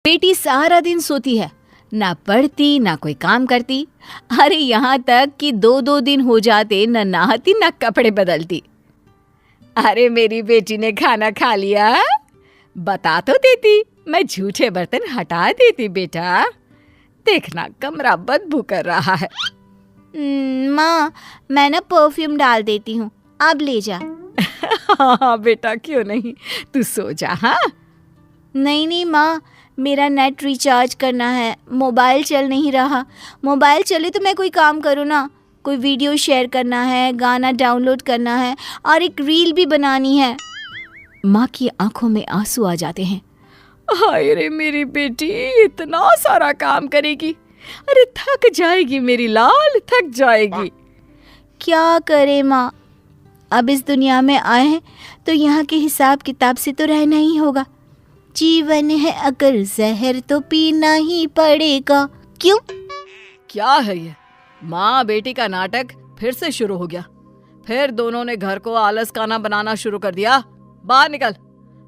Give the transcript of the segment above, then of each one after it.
बेटी सारा दिन सोती है, ना पढ़ती ना कोई काम करती। अरे यहाँ तक कि 2-2 दिन हो जाते न नहाती न कपड़े बदलती। अरे मेरी बेटी ने खाना खा लिया? बता तो देती, मैं झूठे बर्तन हटा देती। बेटा देखना कमरा बदबू कर रहा है। माँ मैं ना परफ्यूम डाल देती हूँ, अब ले जा। हाँ बेटा क्यों नहीं, तू सो जा। हाँ नहीं माँ, मेरा नेट रिचार्ज करना है, मोबाइल चल नहीं रहा। मोबाइल चले तो मैं कोई काम करूँ ना, कोई वीडियो शेयर करना है, गाना डाउनलोड करना है और एक रील भी बनानी है। माँ की आंखों में आंसू आ जाते हैं। हाय रे मेरी बेटी इतना सारा काम करेगी, अरे थक जाएगी मेरी लाल, थक जाएगी। क्या करे माँ, अब इस दुनिया में आए हैं तो यहाँ के हिसाब किताब से तो रहना ही होगा। जीवन है अगर जहर तो पीना ही पड़ेगा। क्यों? क्या है ये, माँ बेटी का नाटक फिर से शुरू हो गया। फिर दोनों ने घर को आलस खाना बनाना शुरू कर दिया। बाहर निकल,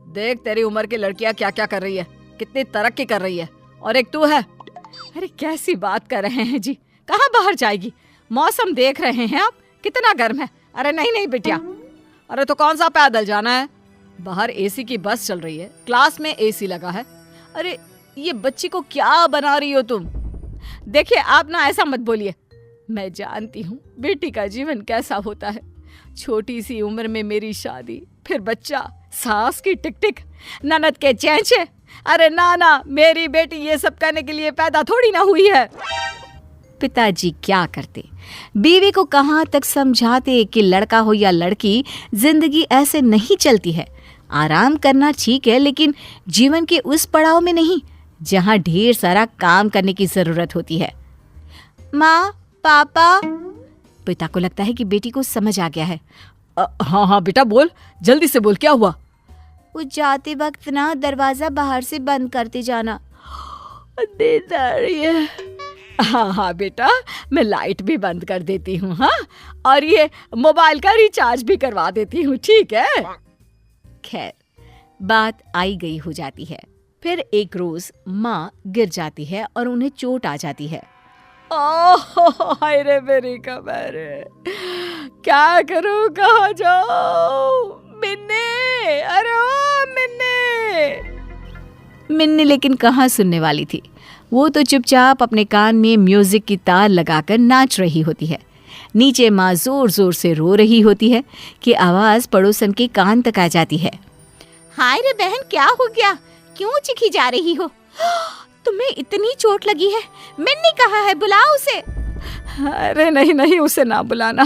देख तेरी उम्र की लड़कियां क्या क्या कर रही है, कितनी तरक्की कर रही है, और एक तू है। अरे कैसी बात कर रहे हैं जी, कहाँ बाहर जाएगी? मौसम देख रहे हैं आप, कितना गर्म है। अरे नहीं नहीं बिटिया, अरे तो कौन सा पैदल जाना है, बाहर एसी की बस चल रही है, क्लास में एसी लगा है। अरे ये बच्ची को क्या बना रही हो तुम? देखिए आप ना ऐसा मत बोलिए, मैं जानती हूँ बेटी का जीवन कैसा होता है। छोटी सी उम्र में मेरी शादी, फिर बच्चा, सास की टिक टिक, ननद के चेंचे। अरे ना, मेरी बेटी ये सब करने के लिए पैदा थोड़ी ना हुई है। पिताजी क्या करते, बीवी को कहाँ तक समझाते कि लड़का हो या लड़की, जिंदगी ऐसे नहीं चलती है। आराम करना ठीक है, लेकिन जीवन के उस पड़ाव में नहीं जहाँ ढेर सारा काम करने की जरूरत होती है। माँ, पापा। पिता को लगता है कि बेटी को समझ आ गया है। हाँ बेटा बोल, जल्दी से बोल, क्या हुआ? वो जाते वक्त ना दरवाजा बाहर से बंद करते जाना। नींद आ रही है। हाँ बेटा, मैं लाइट भी बंद कर देती हूँ। हाँ, और ये मोबाइल का रिचार्ज भी करवा देती हूँ, ठीक है? खैर बात आई गई हो जाती है। फिर एक रोज माँ गिर जाती है और उन्हें चोट आ जाती है। हाय रे मेरी कमर, क्या करूँ, कहाँ जाऊँ? मिन्नी, अरे ओ मिन्नी। मिन्नी लेकिन कहाँ सुनने वाली थी, वो तो चुपचाप अपने कान में म्यूजिक की तार लगाकर नाच रही होती है। नीचे माँ जोर जोर से रो रही होती है कि आवाज पड़ोसन के कान तक आ जाती है। हाय रे बहन, क्या हो गया, क्यों चिखी जा रही हो? तुम्हें इतनी चोट लगी है? मिन्नी कहाँ है, बुलाओ उसे। अरे नहीं, उसे ना बुलाना,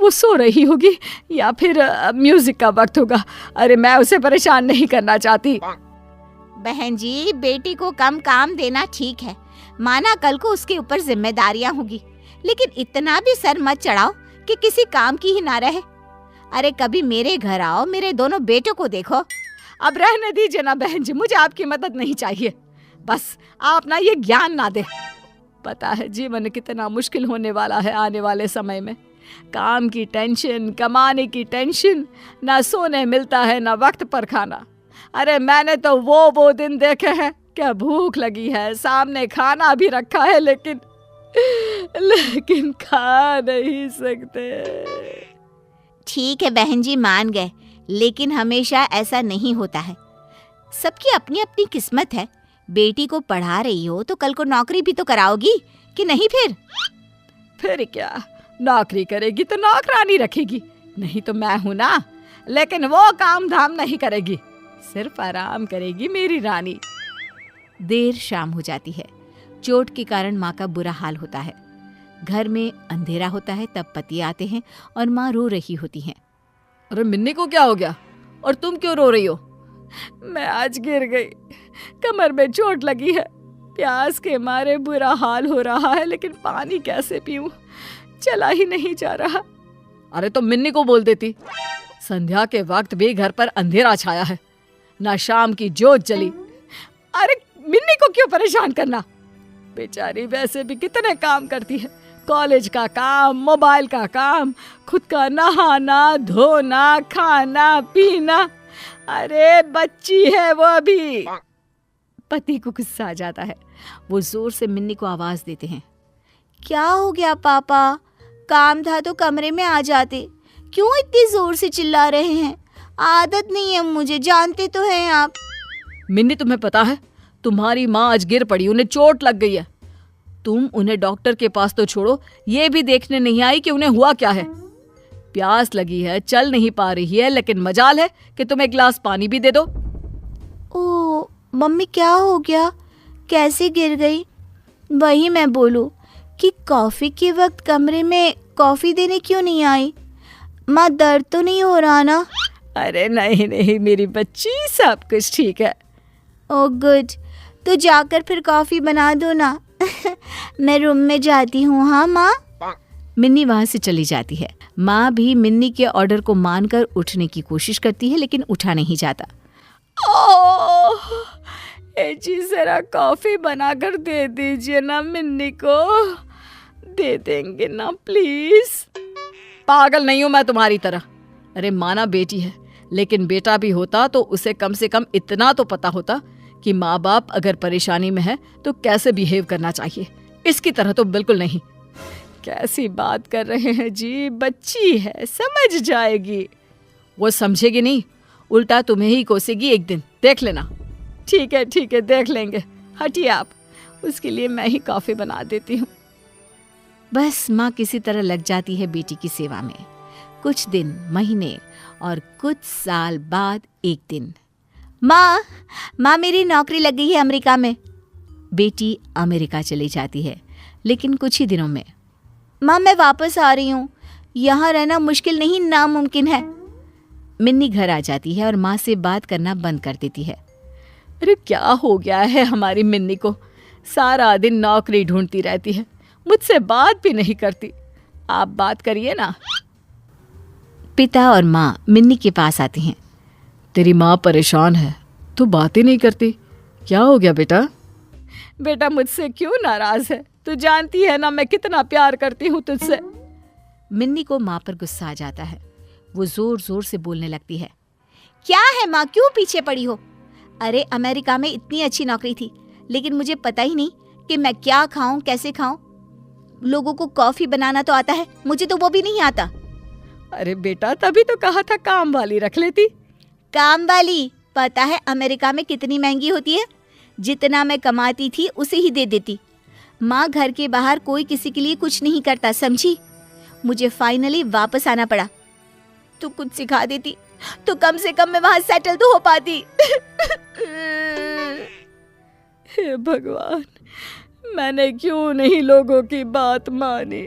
वो सो रही होगी या फिर म्यूजिक का वक्त होगा। अरे मैं उसे परेशान नहीं करना चाहती। बहन जी, बेटी को कम काम देना ठीक है, माना कल को उसके ऊपर जिम्मेदारियां होगी, लेकिन इतना भी सर मत चढ़ाओ कि किसी काम की ही ना रहे। अरे कभी मेरे घर आओ, मेरे दोनों बेटों को देखो। अब रहने दीजिए ना बहन जी, मुझे आपकी मदद नहीं चाहिए, बस आप ना ये ज्ञान ना दे। पता है जीवन कितना मुश्किल होने वाला है आने वाले समय में। काम की टेंशन, कमाने की टेंशन, ना सोने मिलता है ना वक्त पर खाना। अरे मैंने तो वो दिन देखे हैं, क्या भूख लगी है, सामने खाना भी रखा है, लेकिन खा नहीं सकते। ठीक है बहन जी, मान गए, लेकिन हमेशा ऐसा नहीं होता है। सबकी अपनी अपनी किस्मत है। बेटी को पढ़ा रही हो तो कल को नौकरी भी तो कराओगी कि नहीं? फिर क्या, नौकरी करेगी तो नौकरानी रखेगी, नहीं तो मैं हूं ना। लेकिन वो काम धाम नहीं करेगी, सिर्फ आराम करेगी मेरी रानी। देर शाम हो जाती है। चोट के कारण माँ का बुरा हाल होता है। घर में अंधेरा होता है, तब पति आते हैं और माँ रो रही होती हैं। अरे मिन्नी को क्या हो गया, और तुम क्यों रो रही हो? मैं आज गिर गई, कमर में चोट लगी है, प्यास के मारे बुरा हाल हो रहा है, लेकिन पानी कैसे पीऊं, चला ही नहीं जा रहा। अरे तो मिन्नी को बोल देती। संध्या के वक्त भी घर पर अंधेरा छाया है, ना शाम की जोत जली। अरे मिन्नी को क्यों परेशान करना, बेचारी वैसे भी कितने काम करती है, कॉलेज का काम, मोबाइल का काम, खुद का नहाना धोना, खाना पीना। अरे बच्ची है वो अभी। पति को गुस्सा आ जाता है। वो जोर से मिन्नी को आवाज देते हैं, क्या हो गया पापा? काम था तो कमरे में आ जाते, क्यों इतनी जोर से चिल्ला रहे हैं? आदत नहीं है मुझे, जानते तो हैं आप। मिन्नी, तुम्हें पता है तुम्हारी माँ आज गिर पड़ी, उन्हें चोट लग गई है। तुम उन्हें डॉक्टर के पास तो छोड़ो, ये भी देखने नहीं आई कि उन्हें हुआ क्या है। प्यास लगी है, चल नहीं पा रही है, लेकिन मजाल है कि तुम एक गिलास पानी भी दे दो। ओ मम्मी, क्या हो गया? कैसे गिर गई? वही मैं बोलूं कि कॉफी के वक्त कमरे में कॉफी देने क्यों नहीं आई? माँ, दर्द तो नहीं हो रहा ना? अरे नहीं नहीं मेरी बच्ची, सब कुछ ठीक है। ओह गुड, तो जाकर फिर कॉफी बना दो ना। मैं रूम में जाती हूँ। हाँ माँ। मिन्नी वहाँ से चली जाती है। माँ भी मिन्नी के ऑर्डर को मानकर उठने की कोशिश करती है, लेकिन उठा नहीं जाता। ओह, जी जरा कॉफी बनाकर दे दीजिए ना मिन्नी को। दे देंगे ना प्लीज। पागल नहीं हूं मैं तुम्हारी तरह। अरे माना बेटी है, लेकिन बेटा भी होता तो उसे कम से कम इतना तो पता होता कि माँ बाप अगर परेशानी में है तो कैसे बिहेव करना चाहिए। इसकी तरह तो बिल्कुल नहीं। कैसी बात कर रहे हैं जी, बच्ची है, समझ जाएगी। वो समझेगी नहीं, उल्टा तुम्हें ही कोसेगी एक दिन, देख लेना। ठीक है देख लेंगे, हटिए आप, उसके लिए मैं ही कॉफी बना देती हूँ। बस माँ किसी तरह लग जाती है बेटी की सेवा में। कुछ दिन, महीने और कुछ साल बाद एक दिन, माँ मेरी नौकरी लग गई है अमेरिका में। बेटी अमेरिका चली जाती है, लेकिन कुछ ही दिनों में। माँ, मैं वापस आ रही हूँ, यहाँ रहना मुश्किल नहीं, नामुमकिन है। मिन्नी घर आ जाती है और माँ से बात करना बंद कर देती है। अरे क्या हो गया है हमारी मिन्नी को? सारा दिन नौकरी ढूंढती रहती है, मुझसे बात भी नहीं करती। आप बात करिए ना। पिता और माँ मिन्नी के पास आती हैं। तेरी माँ परेशान है, तू बातें नहीं करती, क्या हो गया बेटा? बेटा मुझसे क्यों नाराज है? तू जानती है ना मैं कितना प्यार करती हूँ तुझसे। मिन्नी को माँ पर गुस्सा आ जाता है। वो जोर जोर से बोलने लगती है, क्या है माँ, क्यों पीछे पड़ी हो? अरे अमेरिका में इतनी अच्छी नौकरी थी, लेकिन मुझे पता ही नहीं कि मैं क्या खाऊं, कैसे खाऊं। लोगों को कॉफी बनाना तो आता है, मुझे तो वो भी नहीं आता। अरे बेटा, तभी तो कहा था काम वाली रख लेती। काम वाली? पता है अमेरिका में कितनी महंगी होती है? जितना मैं कमाती थी उसे ही दे देती। माँ, घर के बाहर कोई किसी के लिए कुछ नहीं करता, समझी? मुझे फाइनली वापस आना पड़ा। तू कुछ सिखा देती तो कम से कम मैं वहां सेटल तो हो पाती। हे भगवान, मैंने क्यों नहीं लोगों की बात मानी।